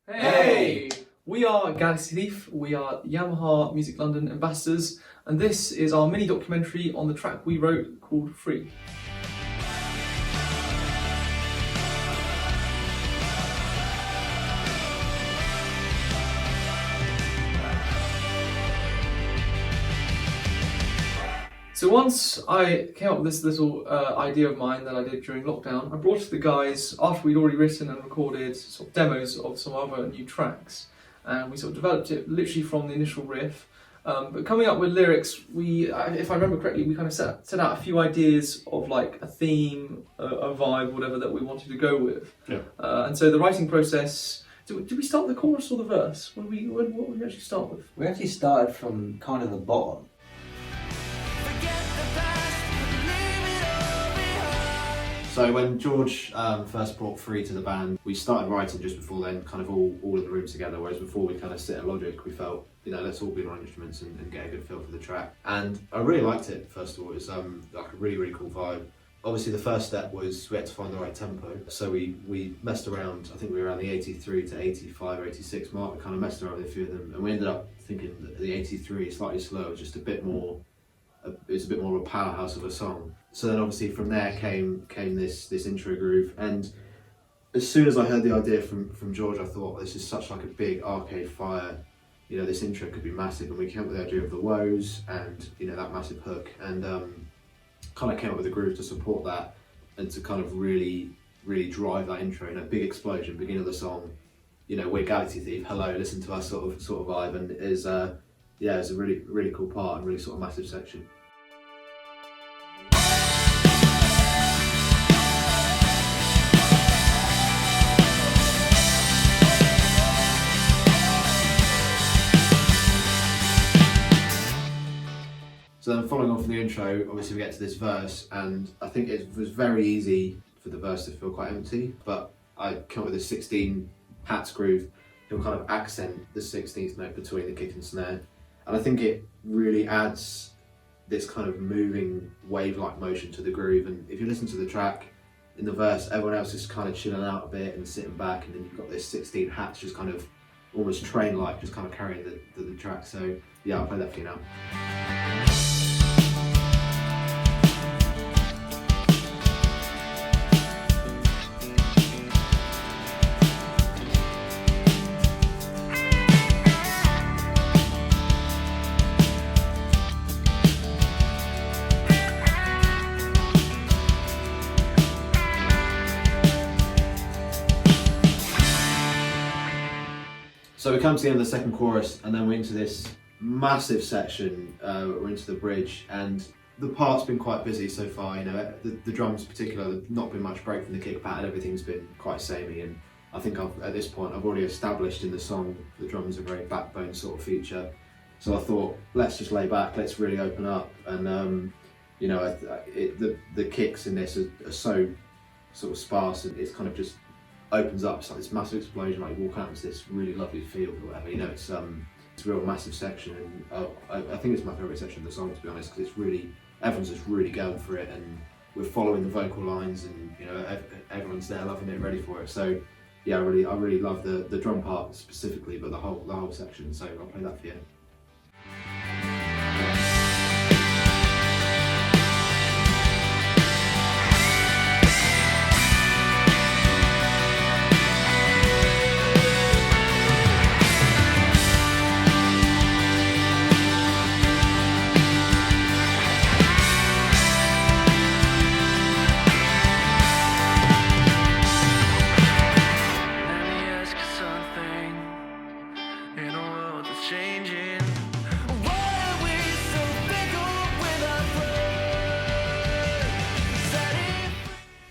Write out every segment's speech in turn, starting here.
Hey! We are Galaxy Thief, we are Yamaha Music London Ambassadors, and this is our mini documentary on the track we wrote called Free. So once I came up with this little idea of mine that I did during lockdown, I brought it to the guys after we'd already written and recorded sort of demos of some other new tracks, and we sort of developed it literally from the initial riff. But coming up with lyrics, if I remember correctly, we kind of set out a few ideas of like a theme, a vibe, whatever that we wanted to go with. Yeah. And so the writing process. Did we start with the chorus or the verse? What did we actually start with? We actually started from kind of the bottom. So when George first brought Free to the band, we started writing just before then, kind of all in the room together, whereas before we kind of sit at Logic, we felt, let's all be on our instruments and get a good feel for the track. And I really liked it, first of all. It was like a really, really cool vibe. Obviously the first step was we had to find the right tempo. So we messed around, I think we were around the 83 to 85 or 86 mark. We kind of messed around with a few of them, and we ended up thinking that the 83, slightly slower, just a bit more, it's a bit more of a powerhouse of a song. So then obviously from there came this intro groove, and as soon as I heard the idea from George, I thought this is such like a big Arcade Fire, this intro could be massive, and we came up with the idea of the woes and that massive hook, and kind of came up with a groove to support that and to kind of really drive that intro in a big explosion, beginning of the song. We're Galaxy Thief, hello, listen to us sort of vibe, and it's a really cool part and really sort of massive section. So then following on from the intro, obviously we get to this verse, and I think it was very easy for the verse to feel quite empty, but I came up with this 16 hats groove. It'll kind of accent the 16th note between the kick and snare, and I think it really adds this kind of moving wave-like motion to the groove. And if you listen to the track, in the verse, everyone else is kind of chilling out a bit and sitting back, and then you've got this 16 hats just kind of almost train-like, just kind of carrying the track. So yeah, I'll play that for you now. So we come to the end of the second chorus, and then we're into this massive section. We're into the bridge, and the part's been quite busy so far. The drums in particular, there's not been much break from the kick pattern. Everything's been quite samey, and I think at this point I've already established in the song the drums are a very backbone sort of feature. So I thought, let's just lay back, let's really open up, and the kicks in this are so sort of sparse, and it's kind of just opens up. It's like this massive explosion, like you walk out into this really lovely field or whatever. It's a real massive section, and I think it's my favourite section of the song, to be honest, because everyone's just really going for it, and we're following the vocal lines, and everyone's there loving it, ready for it. So yeah, I really love the drum part specifically, but the whole section. So I'll play that for you.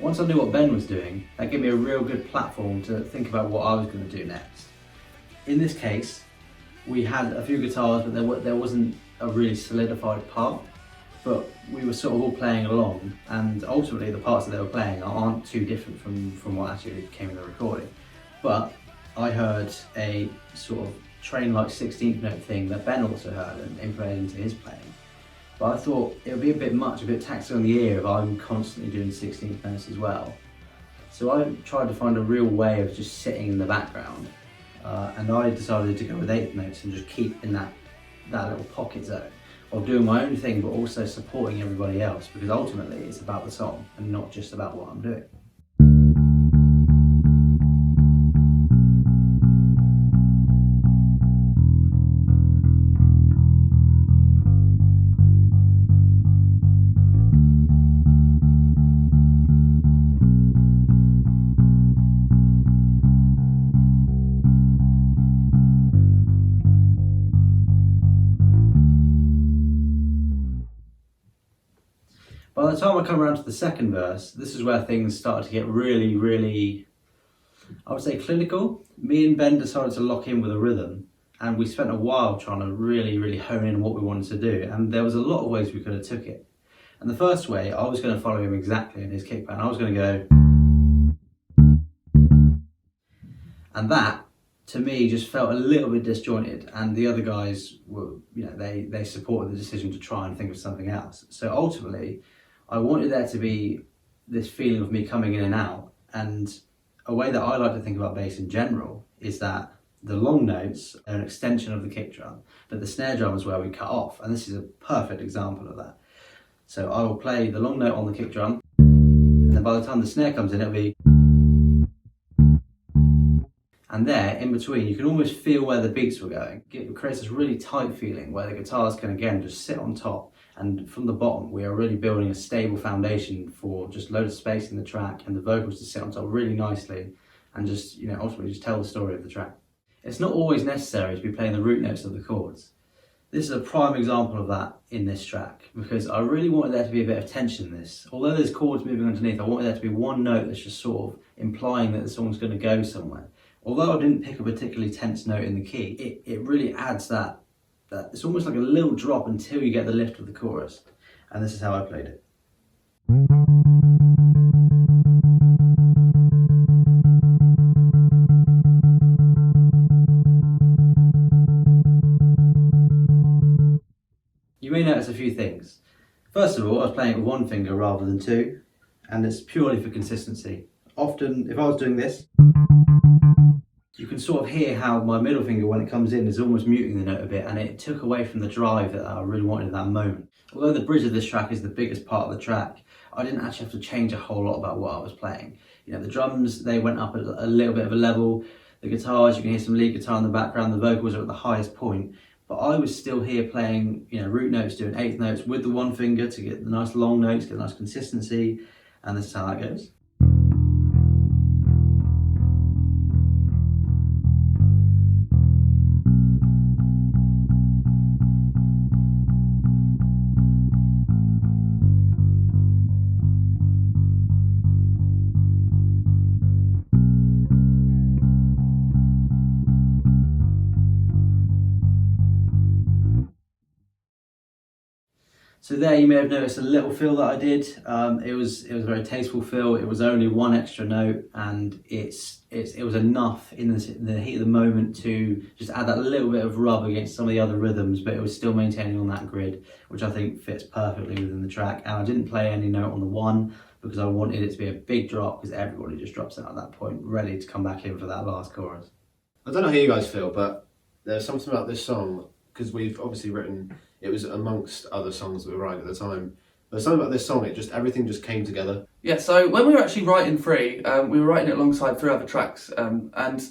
Once I knew what Ben was doing, that gave me a real good platform to think about what I was going to do next. In this case, we had a few guitars, but there wasn't a really solidified part, but we were sort of all playing along, and ultimately the parts that they were playing aren't too different from what actually came in the recording. But I heard a sort of train-like 16th note thing that Ben also heard and implemented into his playing. But I thought it would be a bit much, a bit taxing on the ear if I'm constantly doing 16th notes as well. So I tried to find a real way of just sitting in the background and I decided to go with eighth notes and just keep in that little pocket zone of doing my own thing, but also supporting everybody else, because ultimately it's about the song and not just about what I'm doing. By the time I come around to the second verse, this is where things started to get really, really, I would say, clinical. Me and Ben decided to lock in with a rhythm, and we spent a while trying to really, really hone in what we wanted to do, and there was a lot of ways we could have took it. And the first way, I was going to follow him exactly in his kick pattern. I was going to go, and that, to me, just felt a little bit disjointed, and the other guys were, they supported the decision to try and think of something else. So ultimately, I wanted there to be this feeling of me coming in and out, and a way that I like to think about bass in general is that the long notes are an extension of the kick drum, but the snare drum is where we cut off, and this is a perfect example of that. So I will play the long note on the kick drum, and then by the time the snare comes in, it'll be, and there, in between, you can almost feel where the beats were going. It creates this really tight feeling where the guitars can, again, just sit on top. And from the bottom, we are really building a stable foundation for just load of space in the track and the vocals to sit on top really nicely and just, ultimately just tell the story of the track. It's not always necessary to be playing the root notes of the chords. This is a prime example of that in this track, because I really wanted there to be a bit of tension in this. Although there's chords moving underneath, I wanted there to be one note that's just sort of implying that the song's going to go somewhere. Although I didn't pick a particularly tense note in the key, it really adds that it's almost like a little drop until you get the lift of the chorus. And this is how I played it. You may notice a few things. First of all, I was playing it with one finger rather than two, and it's purely for consistency. Often, if I was doing this, you can sort of hear how my middle finger, when it comes in, is almost muting the note a bit, and it took away from the drive that I really wanted at that moment. Although the bridge of this track is the biggest part of the track, I didn't actually have to change a whole lot about what I was playing. The drums, they went up at a little bit of a level. The guitars, you can hear some lead guitar in the background. The vocals are at the highest point. But I was still here playing, root notes, doing eighth notes with the one finger to get the nice long notes, get a nice consistency, and this is how that goes. So there you may have noticed a little fill that I did. It was a very tasteful fill. It was only one extra note, and it was enough in the heat of the moment to just add that little bit of rub against some of the other rhythms, but it was still maintaining on that grid, which I think fits perfectly within the track. And I didn't play any note on the one because I wanted it to be a big drop, because everybody just drops out at that point, ready to come back in for that last chorus. I don't know how you guys feel, but there's something about this song, because we've obviously written, it was amongst other songs that we were writing at the time. There's something about this song, everything just came together. Yeah, so when we were actually writing Free, we were writing it alongside 3 other tracks, and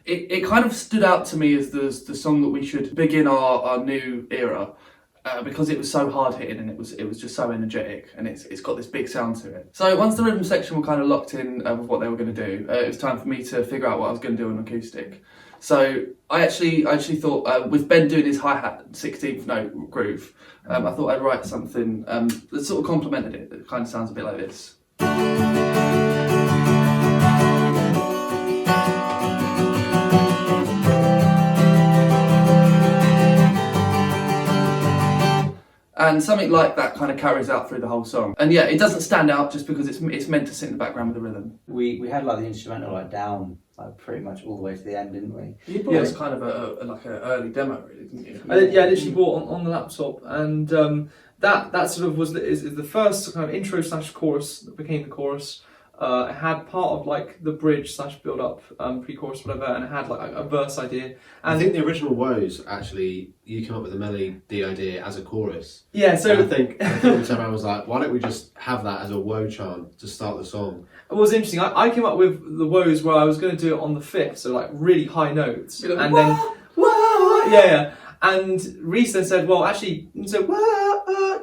it kind of stood out to me as the song that we should begin our new era, because it was so hard hitting and it was just so energetic, and it's got this big sound to it. So once the rhythm section were kind of locked in with what they were going to do, it was time for me to figure out what I was going to do on acoustic. So I actually thought, with Ben doing his hi-hat 16th note groove, I thought I'd write something that sort of complemented it. It kind of sounds a bit like this. And something like that kind of carries out through the whole song. And yeah, it doesn't stand out just because it's meant to sit in the background with the rhythm. We had like the instrumental down pretty much all the way to the end, didn't we? You brought us kind of like an early demo, really, didn't you? I literally bought on the laptop, and that sort of is the first kind of intro / chorus that became the chorus. It had part of like the bridge slash build up, pre-chorus, whatever, and it had like a verse idea. And I think the original woes actually, you came up with the melody idea as a chorus. Yeah, so and I think the time I was like, why don't we just have that as a woe chant to start the song? it was interesting. I came up with the woes where I was going to do it on the fifth, so like really high notes, You're like, and then yeah. And Rhys then said, well, actually, so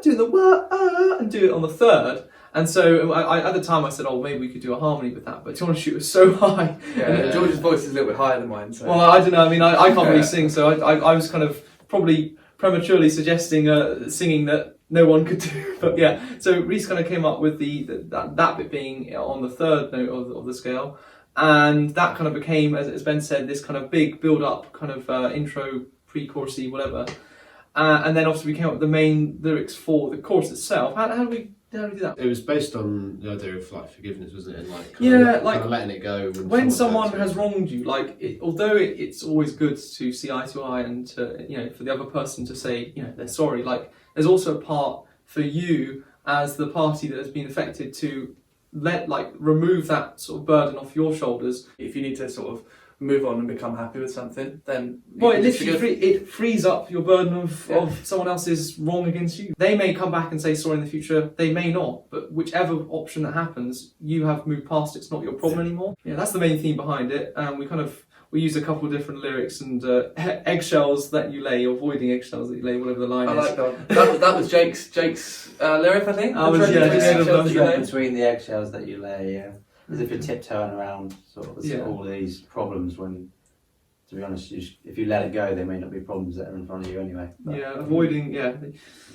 do the and do it on the third. And so I at the time I said, oh, maybe we could do a harmony with that, but to be honest, it was so high. Yeah, George's voice is a little bit higher than mine. So. Well, I don't know. I mean, I can't really sing, so I was kind of probably prematurely suggesting singing that no one could do. But yeah, so Rhys kind of came up with that bit being on the third note of the scale, and that kind of became, as Ben said, this kind of big build-up kind of intro, pre-chorusy, whatever. And then obviously we came up with the main lyrics for the chorus itself. How do we do that? It was based on the idea of like forgiveness, wasn't it? And like kind of letting it go. When someone has wronged you, like although it's always good to see eye to eye and to for the other person to say they're sorry. Like there's also a part for you as the party that has been affected to remove that sort of burden off your shoulders. If you need to sort of move on and become happy with something, then it literally it frees up your burden of someone else's wrong against you. They may come back and say sorry in the future, they may not, but whichever option that happens, you have moved past it. It's not your problem anymore. Yeah, that's the main theme behind it. We used a couple of different lyrics and eggshells that you lay, or avoiding eggshells that you lay, whatever the line is. I like that. That was Jake's lyric, I think. Between the eggshells that you lay, yeah. As if you're tiptoeing around sort of all these problems when, to be honest, if you let it go, they may not be problems that are in front of you anyway. But, avoiding,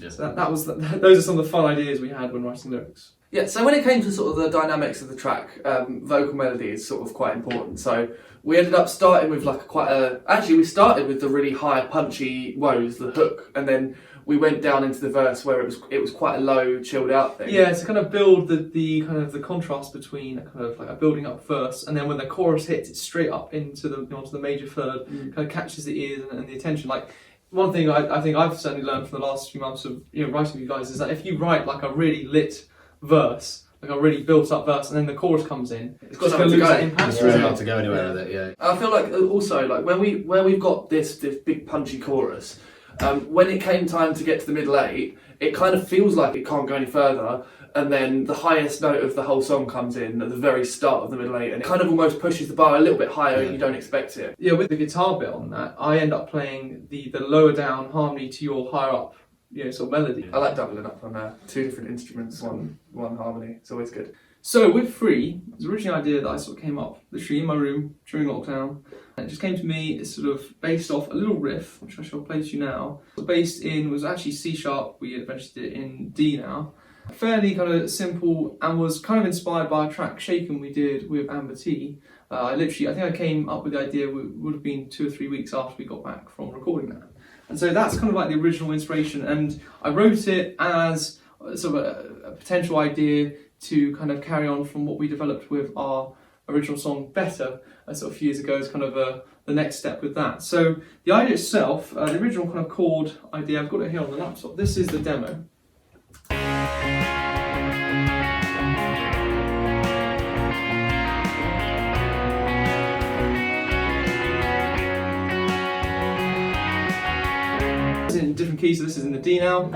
So those are some of the fun ideas we had when writing lyrics. Yeah, so when it came to sort of the dynamics of the track, vocal melody is sort of quite important. So we ended up starting with we started with the really high punchy woes, the hook, and then we went down into the verse where it was quite a low, chilled out thing. Yeah, to kind of build the kind of the contrast between a kind of like a building up verse, and then when the chorus hits, it's straight up into onto the major third, kind of catches the ears and the attention. Like one thing I think I've certainly learned from the last few months of writing with you guys is that if you write like a really lit verse, like a really built up verse, and then the chorus comes in, it's got to lose that impact. It's really hard to go anywhere with it. Yeah. I feel like also like where we've got this big punchy chorus. When it came time to get to the middle eight, it kind of feels like it can't go any further, and then the highest note of the whole song comes in at the very start of the middle eight, and it kind of almost pushes the bar a little bit higher and you don't expect it. Yeah, with the guitar bit on that, I end up playing the lower down harmony to your higher up sort of melody. I like doubling up on two different instruments, one harmony. It's always good. So with Free, it was originally an idea that I sort of came up literally in my room during lockdown. And it just came to me, it's sort of based off a little riff, which I shall play to you now. Was actually C sharp, we eventually did it in D now. Fairly kind of simple, and was kind of inspired by a track Shaken we did with Amber T. I think I came up with the idea, would have been 2 or 3 weeks after we got back from recording that. And so that's kind of like the original inspiration, and I wrote it as sort of a potential idea to kind of carry on from what we developed with our original song Better sort of a few years ago as kind of the next step with that. So the idea itself, the original kind of chord idea, I've got it here on the laptop. This is the demo. It's in different keys, so this is in the D now.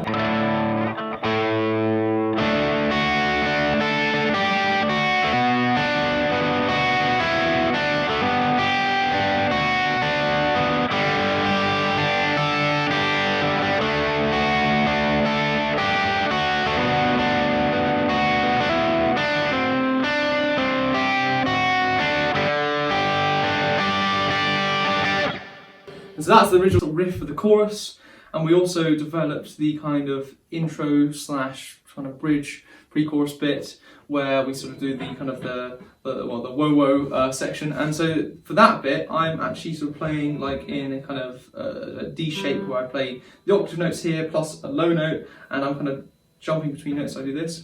So that's the original riff for the chorus, and we also developed the kind of intro slash kind of bridge pre-chorus bit where we sort of do the kind of the whoa section. And so for that bit, I'm actually sort of playing like in a kind of a D shape where I play the octave notes here plus a low note, and I'm kind of jumping between notes. So I do this.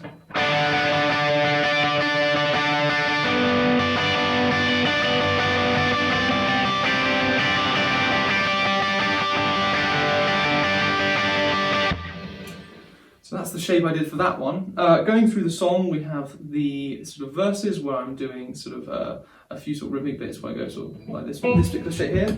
So that's the shape I did for that one. Going through the song, we have the sort of verses where I'm doing sort of a few sort of rhythmic bits where I go sort of like this particular shape here.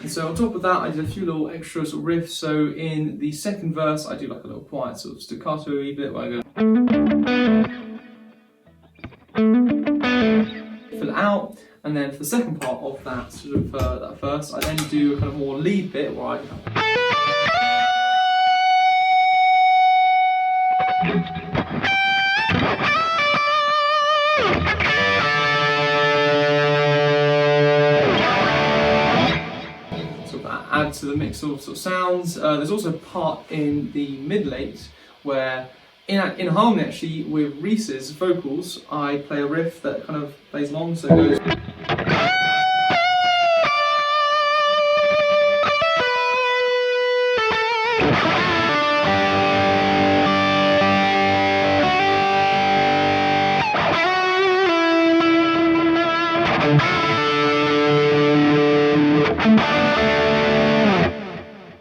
And so on top of that, I did a few little extra sort of riffs. So in the second verse, I do like a little quiet sort of staccato-y bit where I go fill it out, and then for the second part of that sort of that verse, I then do a kind of more lead bit where I add to the mix of sort of sounds. There's also a part in the mid-late where in harmony actually with Rhys's vocals, I play a riff that kind of plays along, so it goes.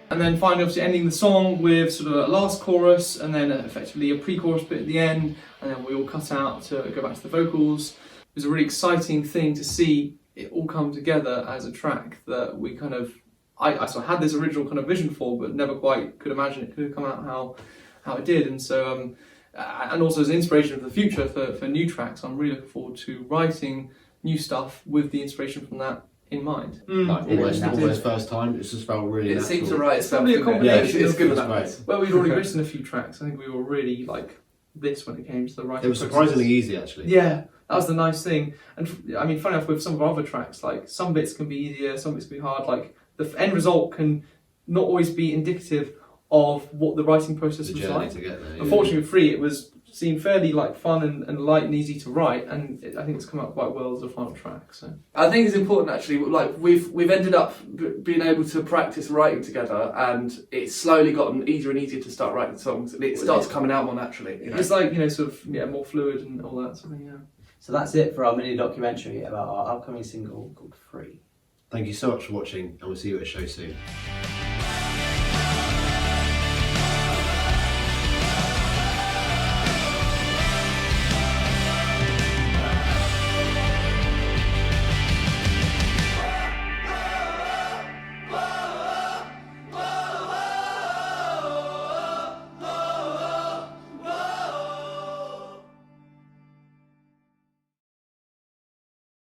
And then finally, obviously, ending the song with sort of a last chorus and then effectively a pre-chorus bit at the end, and then we all cut out to go back to the vocals. It was a really exciting thing to see it all come together as a track that we kind of, I sort of had this original kind of vision for, but never quite could imagine it could have come out how it did. And so, and also as an inspiration for the future for new tracks, I'm really looking forward to writing new stuff with the inspiration from that in mind. Like almost first time, it's just felt really natural. Seemed to write itself. Probably a combination. It's good It's with that. Well, we'd already written a few tracks. I think we were really like this when it came to the writing. It was process. surprisingly easy, actually. Yeah, that was the nice thing. And I mean, funny enough, with some of our other tracks, like some bits can be easier, some bits can be hard. Like the end result can not always be indicative of what the writing process The was journey like. to get there. Unfortunately, with Free, it seemed fairly like fun and light and easy to write, and I think it's come out quite well as a final track. So I think it's important actually. Like we've ended up being able to practice writing together, and it's slowly gotten easier and easier to start writing songs, and it starts coming out more naturally. You know? it's like sort of more fluid and all that sort of thing. Yeah. So that's it for our mini documentary about our upcoming single called Free. Thank you so much for watching, and we'll see you at a show soon.